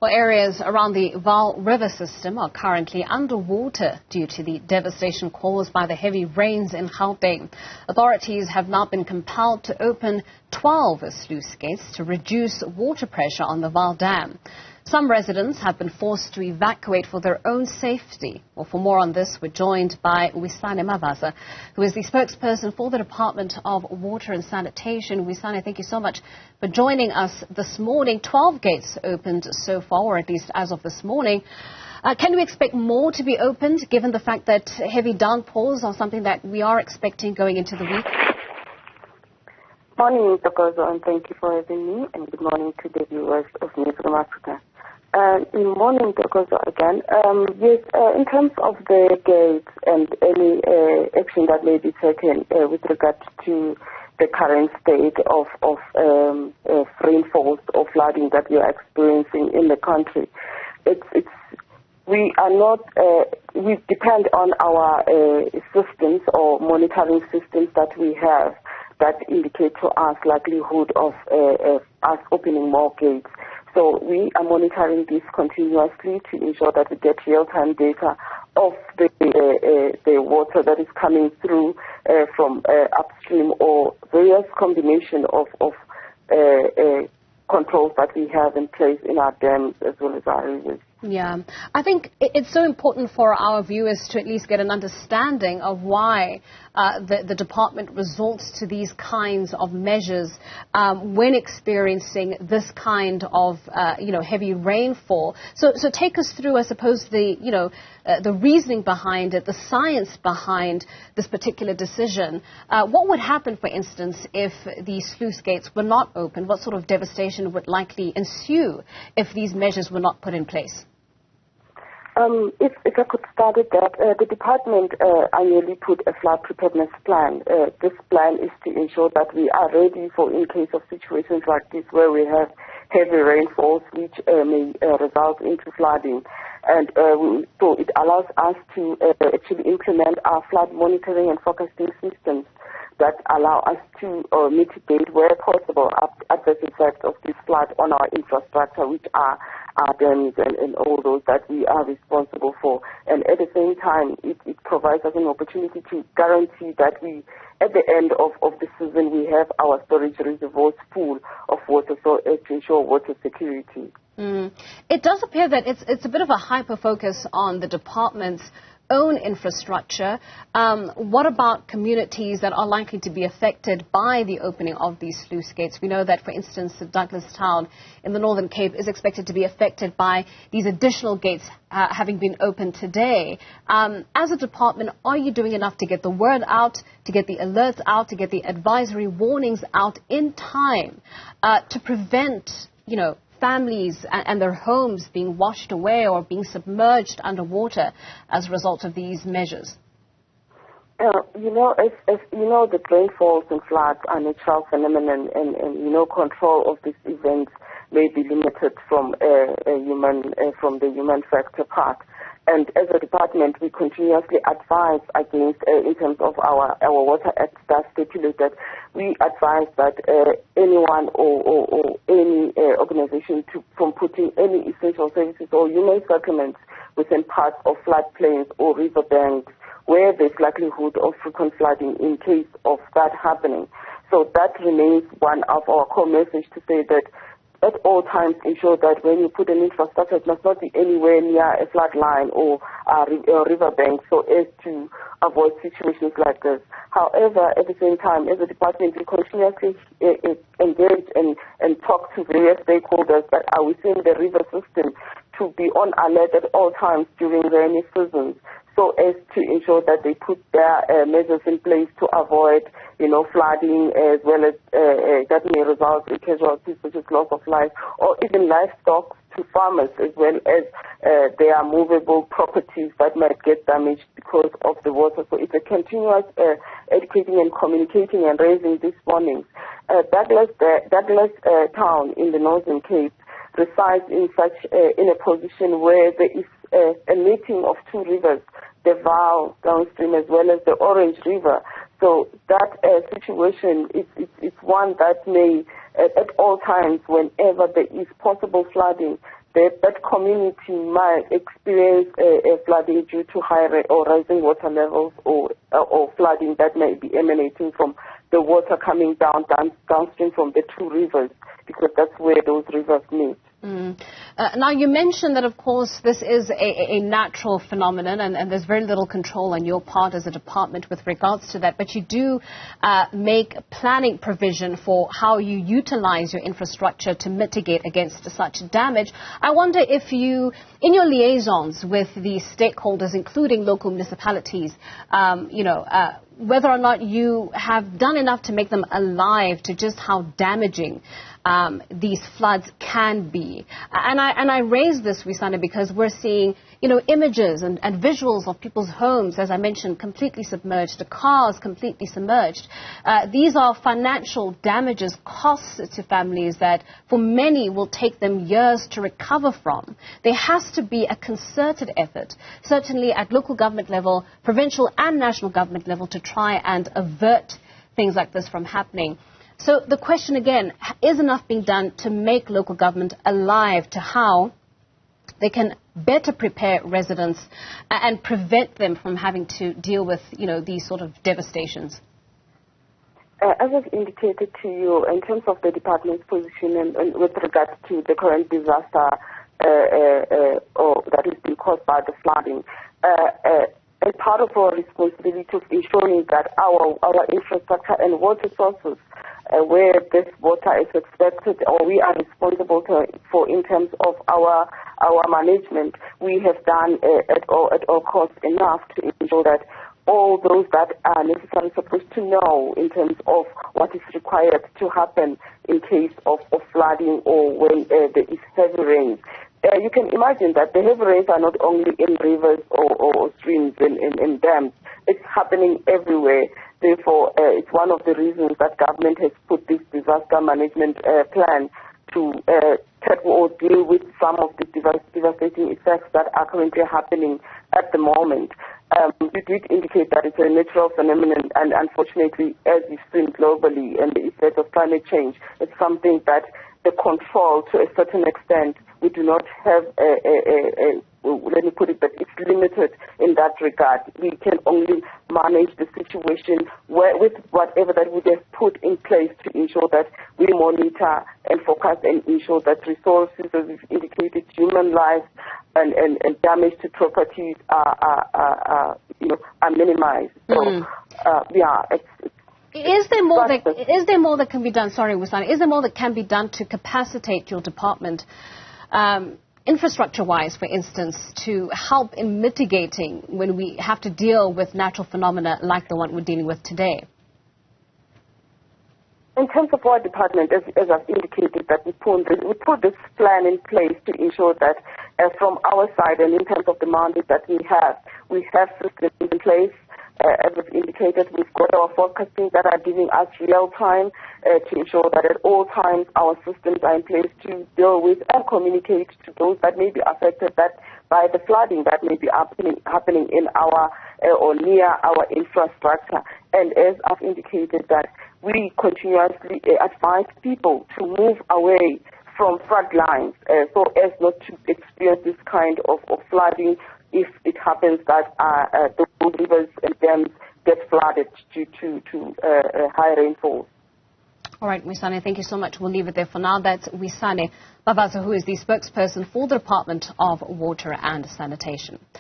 Well, areas around the Vaal River system are currently underwater due to the devastation caused by the heavy rains in Gauteng. Authorities have now been compelled to open 12 sluice gates to reduce water pressure on the Vaal Dam. Some residents have been forced to evacuate for their own safety. Well, for more on this, we're joined by Wisane Mavasa, who is the spokesperson for the Department of Water and Sanitation. Wisane, thank you so much for joining us this morning. 12 gates opened so far, or at least as of this morning. Can we expect more to be opened, given the fact that heavy downpours are something that we are expecting going into the week? Morning, Mr. Gozo, and thank you for having me, and good morning to the viewers of Newzroom Afrika. Good morning, Mr. Gozo, again. Yes, in terms of the gates and any action that may be taken with regard to the current state of rainfalls or flooding that we are experiencing in the country, we depend on our systems or monitoring systems that we have that indicate to us likelihood of us opening more gates. So we are monitoring this continuously to ensure that we get real-time data of the water that is coming through from upstream or various combination of controls that we have in place in our dams as well as our rivers. Yeah, I think it's so important for our viewers to at least get an understanding of why the department resorts to these kinds of measures when experiencing this kind of heavy rainfall. So take us through, I suppose, the reasoning behind it, the science behind this particular decision. What would happen, for instance, if these sluice gates were not opened? What sort of devastation would likely ensue if these measures were not put in place? If I could start with that, the department annually put a flood preparedness plan. This plan is to ensure that we are ready for in case of situations like this where we have heavy rainfalls which may result into flooding. And so it allows us to actually implement our flood monitoring and forecasting systems that allow us to mitigate where possible adverse effects of this flood on our infrastructure, which are our dams and all those that we are responsible for. And at the same time, it provides us an opportunity to guarantee that we, at the end of the season, we have our storage reservoirs full of water so as to ensure water security. It does appear that it's a bit of a hyper-focus on the department's own infrastructure. What about communities that are likely to be affected by the opening of these sluice gates? We know that, for instance, Douglas Town in the Northern Cape is expected to be affected by these additional gates having been opened today. As a department, are you doing enough to get the word out, to get the alerts out, to get the advisory warnings out in time to prevent, families and their homes being washed away or being submerged underwater as a result of these measures? As the rainfalls and floods are natural phenomenon, and control of these events may be limited from the human factor part. And as a department, we continuously advise against, in terms of our Water Act that stipulate that we advise that anyone or any organization from putting any essential services or human settlements within parts of floodplains or riverbanks where there's likelihood of frequent flooding in case of that happening. So that remains one of our core message to say that at all times ensure that when you put an infrastructure, it must not be anywhere near a flood line or a riverbank so as to avoid situations like this. However, at the same time, as a department, we continuously engage and talk to various stakeholders that are within the river system to be on alert at all times during rainy seasons, so as to ensure that they put their measures in place to avoid, flooding, as well as that may result in casualties such as loss of life, or even livestock to farmers, as well as their movable properties that might get damaged because of the water. So it's a continuous educating and communicating and raising these warnings. Douglas Town in the Northern Cape resides in a position where there is a meeting of two rivers, the Vaal downstream as well as the Orange River. So that situation is one that may, at all times, whenever there is possible flooding, that community might experience a flooding due to high or rising water levels or flooding that may be emanating from the water coming downstream from the two rivers, because that's where those rivers meet. Now, you mentioned that, of course, this is a natural phenomenon, and there's very little control on your part as a department with regards to that. But you do make planning provision for how you utilize your infrastructure to mitigate against such damage. I wonder if you, in your liaisons with the stakeholders, including local municipalities, whether or not you have done enough to make them alive to just how damaging these floods can be. And I raise this, Wisane, because we're seeing, images and visuals of people's homes, as I mentioned, completely submerged, the cars completely submerged. These are financial damages, costs to families that for many will take them years to recover from. There has to be a concerted effort, certainly at local government level, provincial and national government level, to try and avert things like this from happening. So the question again, is enough being done to make local government alive to how they can better prepare residents and prevent them from having to deal with, these sort of devastations? As I've indicated to you, in terms of the department's position and with regards to the current disaster that is being caused by the flooding, and part of our responsibility of ensuring that our infrastructure and water sources, where this water is expected or we are responsible for in terms of our management, we have done at all costs enough to ensure that all those that are necessarily supposed to know in terms of what is required to happen in case of flooding or when there is heavy rain. You can imagine that the heavy rains are not only in rivers or streams and dams. It's happening everywhere. Therefore, it's one of the reasons that government has put this disaster management plan to tackle or deal with some of the devastating effects that are currently happening at the moment. You did indicate that it's a natural phenomenon, and unfortunately, as you've seen globally, and the effect of climate change, it's something that the control, to a certain extent, we do not have let me put it, but it's limited in that regard. We can only manage the situation with whatever that we have put in place to ensure that we monitor and focus and ensure that resources, as we've indicated, human lives and damage to properties are minimized. So, Is there more that can be done? Sorry, Wisane. Is there more that can be done to capacitate your department, infrastructure-wise, for instance, to help in mitigating when we have to deal with natural phenomena like the one we're dealing with today? In terms of our department, as I've indicated, that we put this plan in place to ensure that from our side and in terms of the mandate that we have systems in place. As we've indicated, we've got our forecasting that are giving us real time to ensure that at all times our systems are in place to deal with and communicate to those that may be affected by the flooding that may be happening in our or near our infrastructure. And as I've indicated, that we continuously advise people to move away from flood lines so as not to experience this kind of flooding if it happens that those rivers and dams get flooded due to high rainfall. All right, Wisane, thank you so much. We'll leave it there for now. That's Wisane Mavasa, who is the spokesperson for the Department of Water and Sanitation.